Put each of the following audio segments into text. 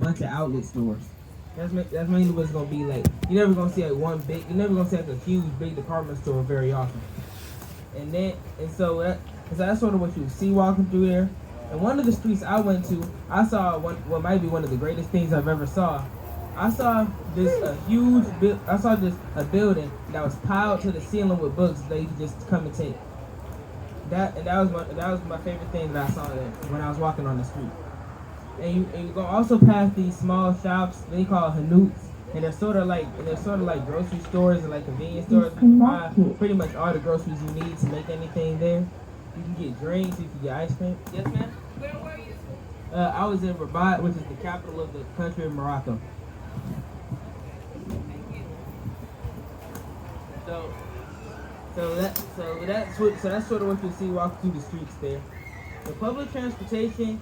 bunch of outlet stores. That's mainly what's gonna be like. You're never gonna see like one big. You're never gonna see like a huge big department store very often. And then and so that's sort of what you see walking through there. And one of the streets I went to, I saw what might be one of the greatest things I've ever saw. I saw I saw this a building that was piled to the ceiling with books that you could just come and take. That was my favorite thing that I saw there when I was walking on the street. And you gonna also pass these small shops they call hanuts, and they're sort of like grocery stores and like convenience stores. You can buy pretty much all the groceries you need to make anything there. You can get drinks, you can get ice cream. Yes, ma'am. Where were you? I was in Rabat, which is the capital of the country of Morocco. So, that's sort of what you see walking through the streets there. The public transportation.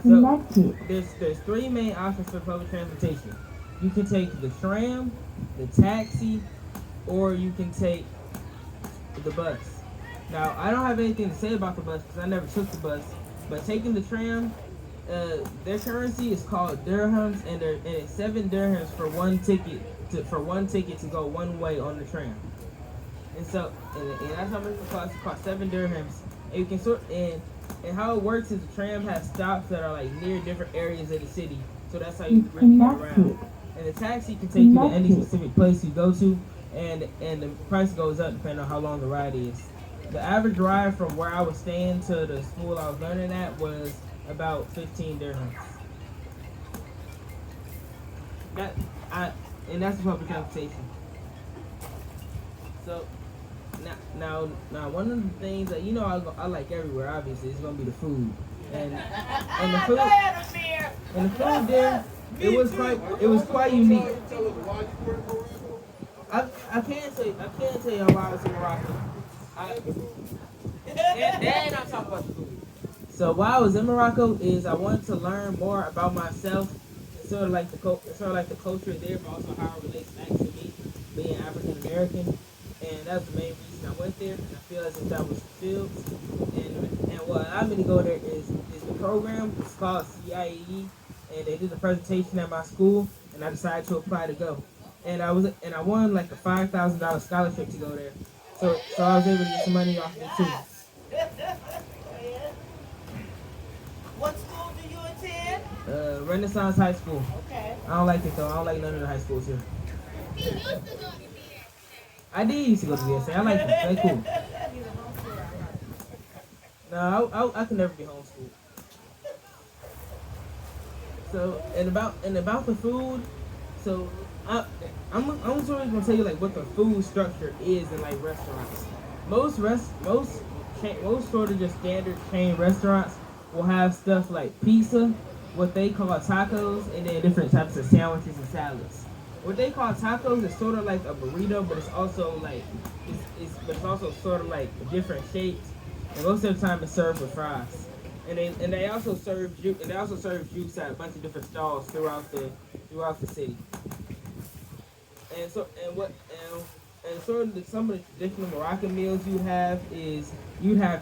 So there's three main options for public transportation. You can take the tram, the taxi, or you can take the bus. Now I don't have anything to say about the bus because I never took the bus. But taking the tram, their currency is called dirhams, and it's 7 dirhams for one ticket to go one way on the tram. And so and that's how much it costs. It costs 7 dirhams. And you can and how it works is the tram has stops that are like near different areas of the city. So that's how you can get around. And the taxi can take you to any specific place you go to, and the price goes up depending on how long the ride is. The average ride from where I was staying to the school I was learning at was about 15 dirhams. And that's the public transportation. So now, one of the things that I like everywhere, obviously, is gonna be the food, and the food, there, it was quite unique. I can't tell you why I was in Morocco. And I'm talking about the food. So why I was in Morocco is I wanted to learn more about myself, sort of like the culture there, but also how it relates back to me being African American. And that's the main reason I went there, and I feel as if that was fulfilled. And what allowed me to go there is the program. It's called CIAE, and they did a presentation at my school, and I decided to apply to go. And I won like a $5,000 scholarship to go there. So I was able to get some money off of it too. What school do you attend? Renaissance High School. Okay. I don't like it though. I don't like none of the high schools here. He used to go to I did used to go to VSA. I like them. They cool. No, I can never be homeschooled. So and about the food, so I'm sort of gonna tell you like what the food structure is in like restaurants. Most sort of just standard chain restaurants will have stuff like pizza, what they call tacos, and then different types of sandwiches and salads. What they call tacos is sort of like a burrito, but it's also like it's also sort of like different shapes. And most of the time, it's served with fries. And they also serve juice at a bunch of different stalls throughout the city. And sort of some of the traditional Moroccan meals you'd have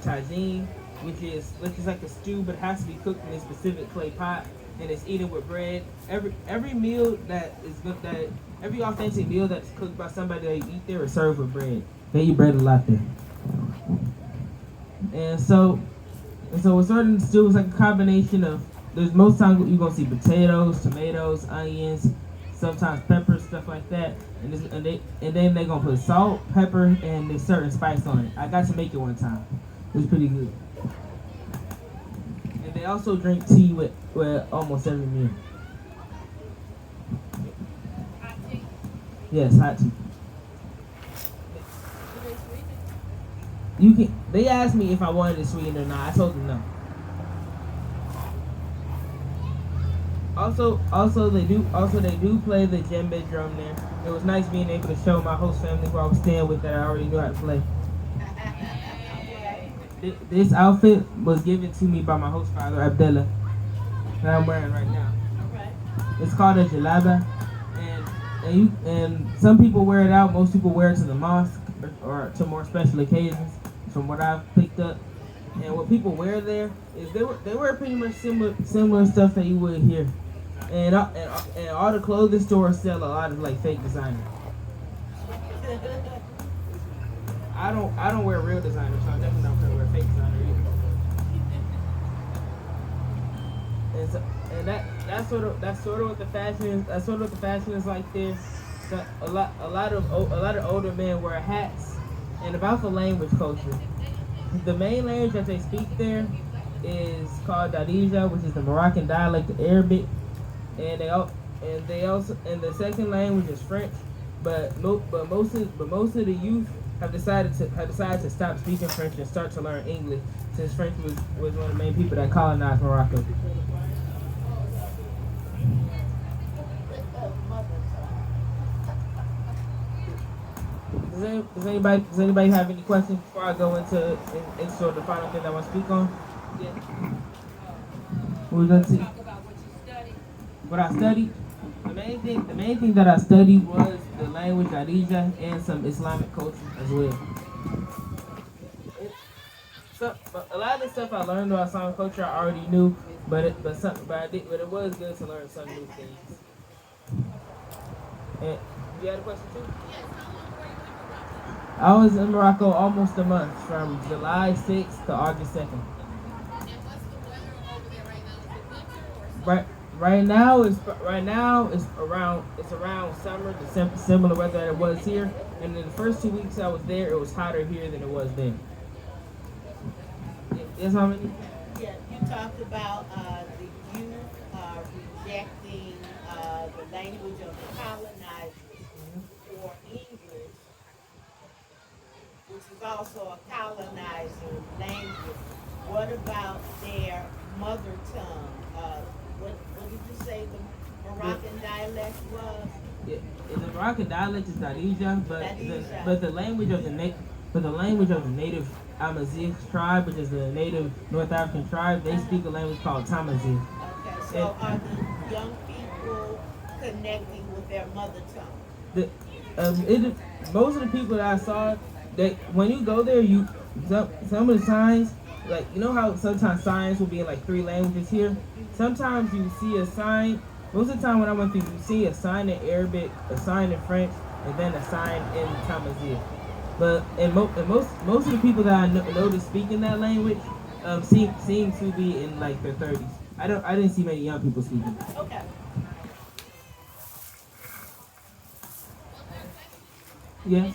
tagine, which is like a stew, but it has to be cooked in a specific clay pot. And it's eaten with bread. Every meal every authentic meal that's cooked by somebody that you eat there is served with bread. They eat bread a lot there. And so with certain stews, like a combination of there's most times you're gonna see potatoes, tomatoes, onions, sometimes peppers, stuff like that. And then they're gonna put salt, pepper, and a certain spice on it. I got to make it one time. It was pretty good. And they also drink tea with almost every meal. hot tea. Yes, hot tea. They asked me if I wanted it sweetened or not. I told them no. Also they do play the djembe drum there. It was nice being able to show my host family who I was staying with that I already knew how to play. This outfit was given to me by my host father, Abdullah, that I'm wearing right now. Okay. It's called a jalaba, and some people wear it out. Most people wear it to the mosque or to more special occasions, from what I've picked up. And what people wear there is they wear pretty much similar stuff that you would here. and all the clothing stores sell a lot of like fake designer. I don't wear real designer, so I definitely don't wear fake designer either. And that's sort of what the fashion is. That's sort of what the fashion is like there. So a lot of older men wear hats. And about the language culture, the main language that they speak there is called Darija, which is the Moroccan dialect of Arabic, and they also and the second language is French. But most of the youth have decided to stop speaking French and start to learn English, since French was one of the main people that colonized Morocco. Does anybody have any questions before I go into sort of the final thing that I want to speak on? Yeah. What we gonna see? Talk about what you studied. What I studied? The main thing that I studied was the language Darija and some Islamic culture as well. But a lot of the stuff I learned about Islamic culture I already knew, but it was good to learn some new things. And you had a question too? I was in Morocco almost a month, from July 6th to August 2nd. And what's the weather over there right now? Is it winter or summer? Right now it's around summer, the similar weather that it was here. And in the first 2 weeks I was there, it was hotter here than it was then. Yes, how many? Yeah, you talked about the youth rejecting the language of the colonizers for English, which is also a colonizer language. What about their mother tongue? What did you say the Moroccan dialect was? Yeah, the Moroccan dialect is Darija, but the language of the native Amazigh tribe, which is the native North African tribe, they speak a language called Tamazight. Okay, so are the young people connecting with their mother tongue? Most of the people that I saw, that when you go there, some of the signs, like you know how sometimes signs will be in like 3 languages here. Sometimes you see a sign. Most of the time when I went through, you see a sign in Arabic, a sign in French, and then a sign in Tamazight. But most of the people that I know that speak in that language seem to be in like their 30s. I didn't see many young people speaking. Okay. Yes.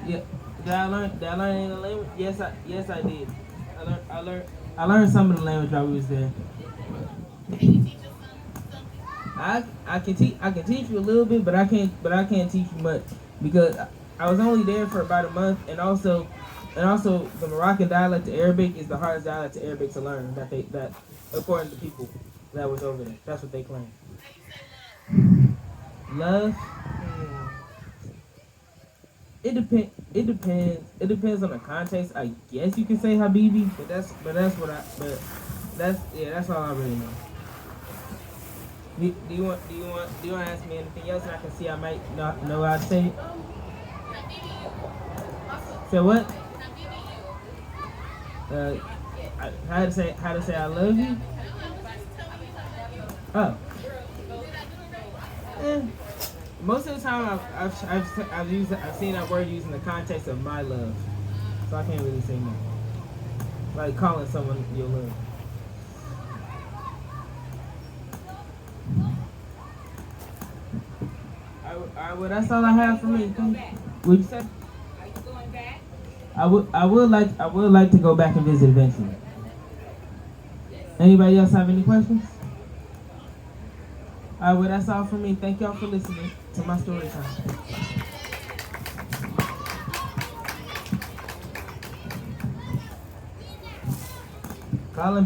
Yeah. Did I learn any language? Yes, I did. I learned some of the language while we was there. Can you teach us something? I can teach you a little bit, but I can't teach you much because I was only there for about a month, and also the Moroccan dialect of Arabic is the hardest dialect of Arabic to learn. That according to people that was over there, that's what they claim. Love. It depends on the context. I guess you can say Habibi, but that's all I really know. Do you want to ask me anything else? And I can see I might not know how to say it. Say what? How to say I love you? Oh. Most of the time I've seen that word used in the context of my love, so I can't really say no. Like calling someone your love. Alright, well that's all I have for me. What you say? Are you going back? I would like to go back and visit eventually. Anybody else have any questions? Alright, well that's all for me. Thank y'all for listening to my story time. Colin.